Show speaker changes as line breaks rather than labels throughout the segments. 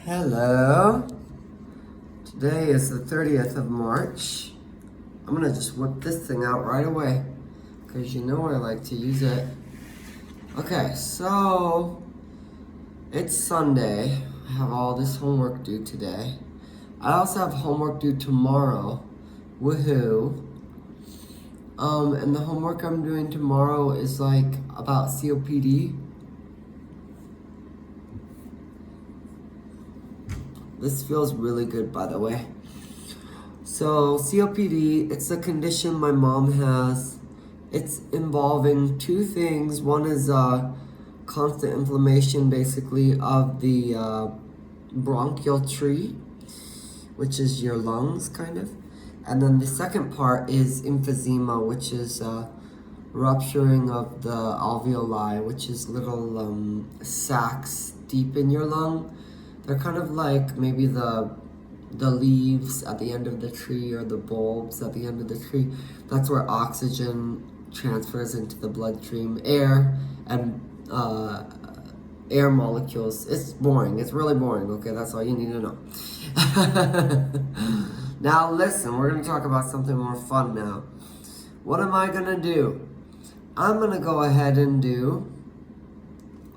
Hello. Today is the 30th of March. I'm gonna just whip this thing out right away because you know I like to use it. Okay, so it's Sunday. I have all this homework due today. I also have homework due tomorrow. Woohoo. And the homework I'm doing tomorrow is like about COPD. This feels really good, by the way. So COPD, it's a condition my mom has. It's involving two things. One is constant inflammation, basically, of the bronchial tree, which is your lungs, kind of. And then the second part is emphysema, which is rupturing of the alveoli, which is little sacs deep in your lung. They're kind of like maybe the leaves at the end of the tree or the bulbs at the end of the tree. That's where oxygen transfers into the bloodstream, air and air molecules. It's boring. It's really boring. Okay, that's all you need to know. Now listen, we're gonna talk about something more fun now. What am I gonna do? I'm gonna go ahead and do.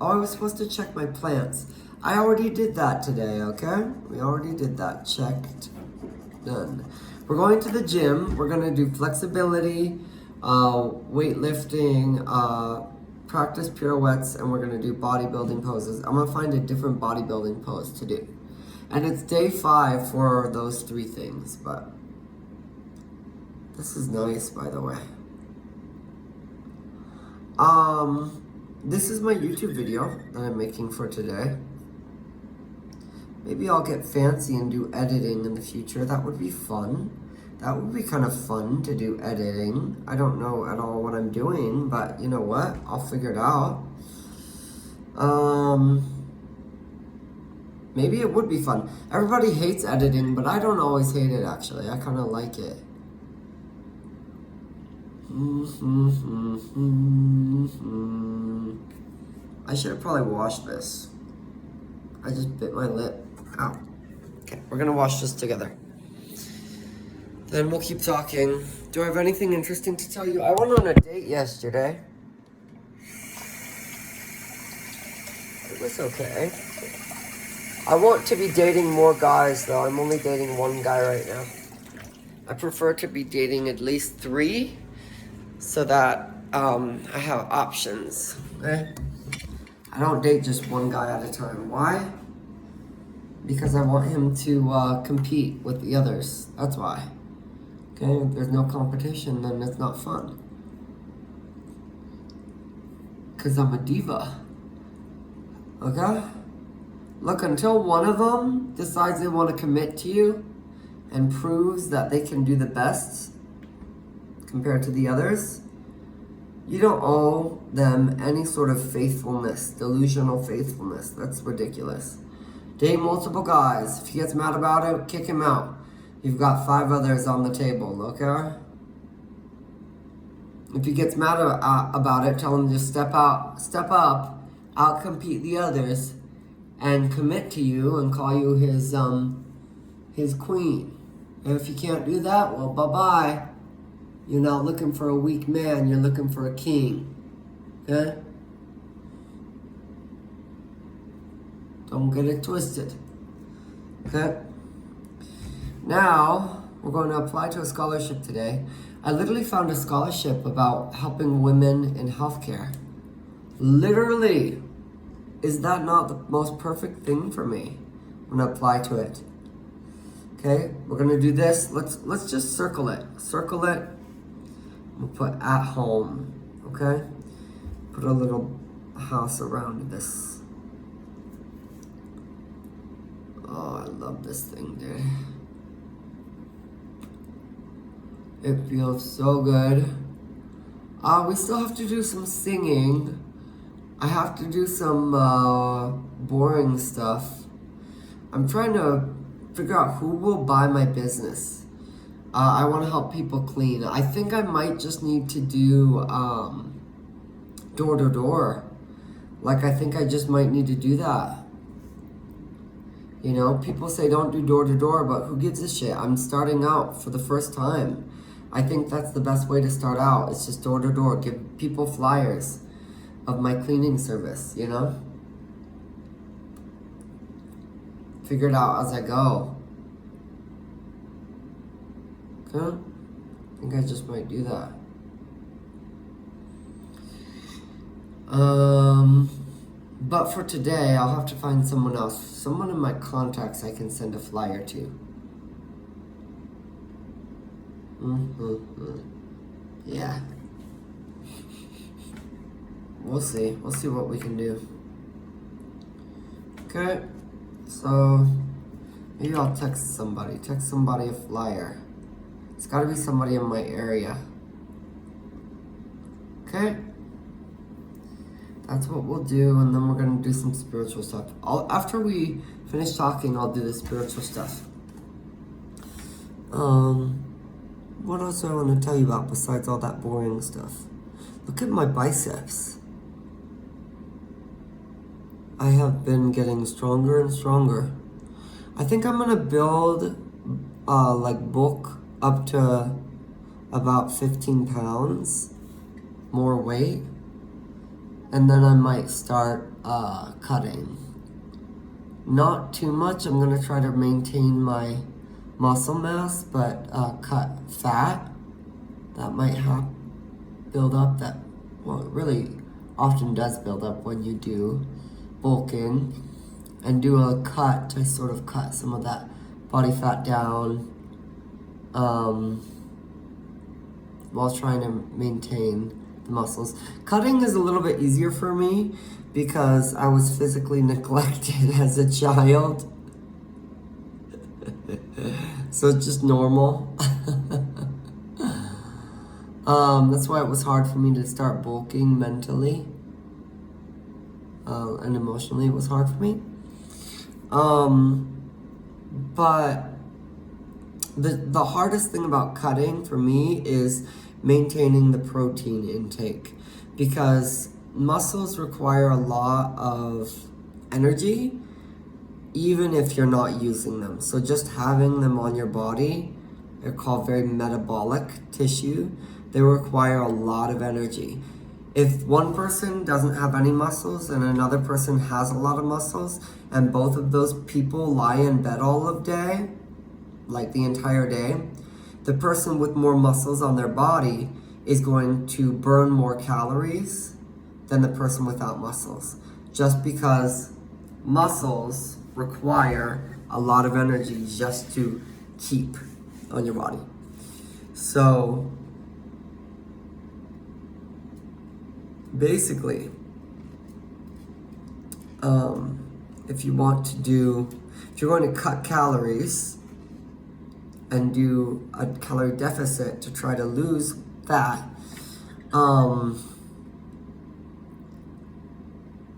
Oh, I was supposed to check my plants. I already did that today, okay? We already did that. Checked. Done. We're going to the gym. We're going to do flexibility, weightlifting, practice pirouettes, and we're going to do bodybuilding poses. I'm going to find a different bodybuilding pose to do. And it's day 5 for those 3 things, but this is nice, by the way. This is my YouTube video that I'm making for today. Maybe I'll get fancy and do editing in the future. That would be fun. That would be kind of fun to do editing. I don't know at all what I'm doing, but you know what? I'll figure it out. Maybe it would be fun. Everybody hates editing, but I don't always hate it, actually. I kind of like it. I should have probably washed this. I just bit my lip. Ow. Okay, we're gonna wash this together. Then we'll keep talking. Do I have anything interesting to tell you? I went on a date yesterday. It was okay. I want to be dating more guys, though. I'm only dating 1 guy right now. I prefer to be dating at least 3 so that I have options. Okay? I don't date just 1 guy at a time. Why? Because I want him to compete with the others. That's why. Okay? If there's no competition, then it's not fun. Because I'm a diva. Okay? Look, until one of them decides they want to commit to you and proves that they can do the best compared to the others, you don't owe them any sort of faithfulness, delusional faithfulness. That's ridiculous. Date multiple guys. If he gets mad about it, kick him out. You've got 5 others on the table, okay? If he gets mad about it, tell him to step up, out-compete the others, and commit to you and call you his queen. And if you can't do that, well, bye-bye. You're not looking for a weak man, you're looking for a king. Okay? Don't get it twisted. Okay? Now, we're going to apply to a scholarship today. I literally found a scholarship about helping women in healthcare. Literally. Is that not the most perfect thing for me? I'm going to apply to it. Okay? We're going to do this. Let's just circle it. Circle it. We'll put at home. Okay? Put a little house around this. Oh, I love this thing, dude. It feels so good. We still have to do some singing. I have to do some boring stuff. I'm trying to figure out who will buy my business. I want to help people clean. I think I might just need to do door to door. Like, I think I just might need to do that. You know, people say don't do door to door, but who gives a shit? I'm starting out for the first time. I think that's the best way to start out. It's just door to door. Give people flyers of my cleaning service, you know? Figure it out as I go. Okay? I think I just might do that. But for today, I'll have to find someone else. Someone in my contacts I can send a flyer to. Yeah. We'll see. We'll see what we can do. Okay. So, maybe I'll text somebody. Text somebody a flyer. It's gotta be somebody in my area. Okay? That's what we'll do, and then we're gonna do some spiritual stuff. After we finish talking, I'll do the spiritual stuff. What else do I want to tell you about besides all that boring stuff? Look at my biceps. I have been getting stronger and stronger. I think I'm gonna build, bulk up to about 15 pounds more weight. And then I might start cutting. Not too much. I'm gonna try to maintain my muscle mass, but cut fat. That might build up. That, well, it really often does build up when you do bulking, and do a cut to sort of cut some of that body fat down while trying to maintain the muscles. Cutting is a little bit easier for me because I was physically neglected as a child. So it's just normal. That's why it was hard for me to start bulking mentally. And emotionally it was hard for me. But the hardest thing about cutting for me is maintaining the protein intake, because muscles require a lot of energy even if you're not using them. So just having them on your body, they're called very metabolic tissue. They require a lot of energy. If one person doesn't have any muscles and another person has a lot of muscles, and both of those people lie in bed all of day, like the entire day, the person with more muscles on their body is going to burn more calories than the person without muscles, just because muscles require a lot of energy just to keep on your body. So basically, if you're going to cut calories and do a calorie deficit to try to lose fat,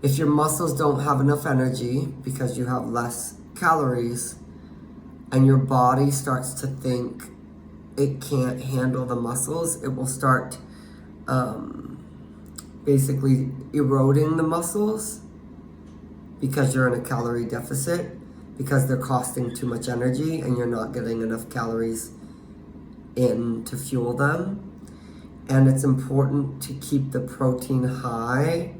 if your muscles don't have enough energy because you have less calories, and your body starts to think it can't handle the muscles, it will start basically eroding the muscles because you're in a calorie deficit, because they're costing too much energy and you're not getting enough calories in to fuel them. And it's important to keep the protein high,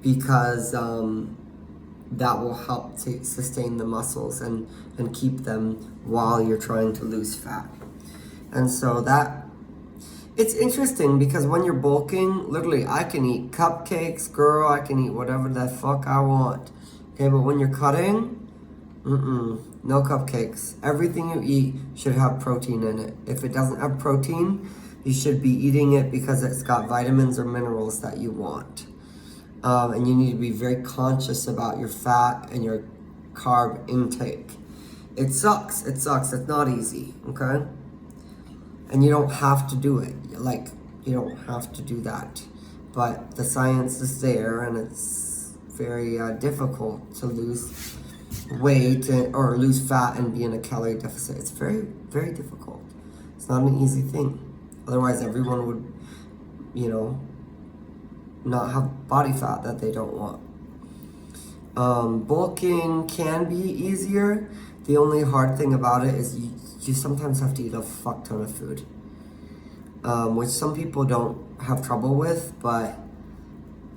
because that will help to sustain the muscles and keep them while you're trying to lose fat. And so it's interesting, because when you're bulking, literally I can eat cupcakes, girl, I can eat whatever the fuck I want. Okay, but when you're cutting, no cupcakes. Everything you eat should have protein in it. If it doesn't have protein, you should be eating it because it's got vitamins or minerals that you want. And you need to be very conscious about your fat and your carb intake. It sucks. It's not easy, okay? And you don't have to do it. You don't have to do that. But the science is there, and it's very difficult to lose weight or lose fat and be in a calorie deficit. It's very, very difficult. It's not an easy thing. Otherwise, everyone would, not have body fat that they don't want. Bulking can be easier. The only hard thing about it is you sometimes have to eat a fuck ton of food, which some people don't have trouble with, but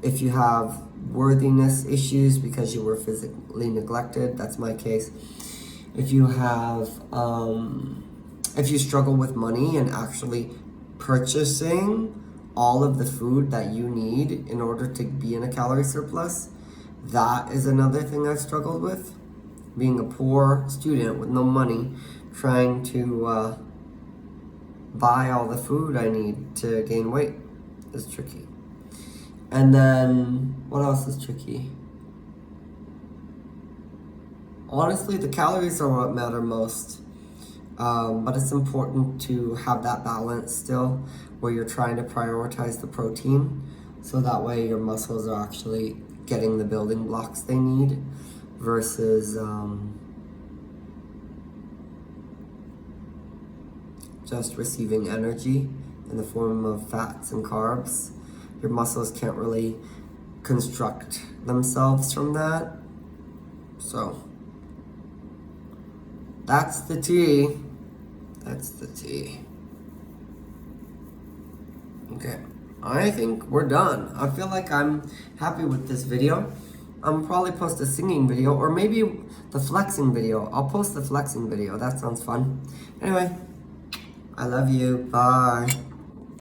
if you have worthiness issues because you were physically neglected, that's my case. If you have, if you struggle with money and actually purchasing all of the food that you need in order to be in a calorie surplus, that is another thing I've struggled with. Being a poor student with no money, trying to buy all the food I need to gain weight is tricky. And then, what else is tricky? Honestly, the calories are what matter most. But it's important to have that balance still, where you're trying to prioritize the protein, so that way your muscles are actually getting the building blocks they need, versus just receiving energy in the form of fats and carbs. Your muscles can't really construct themselves from that. So that's the tea. That's the tea. Okay, I think we're done. I feel like I'm happy with this video. I'm probably post a singing video, or maybe the flexing video. I'll post the flexing video. That sounds fun. Anyway, I love you. Bye.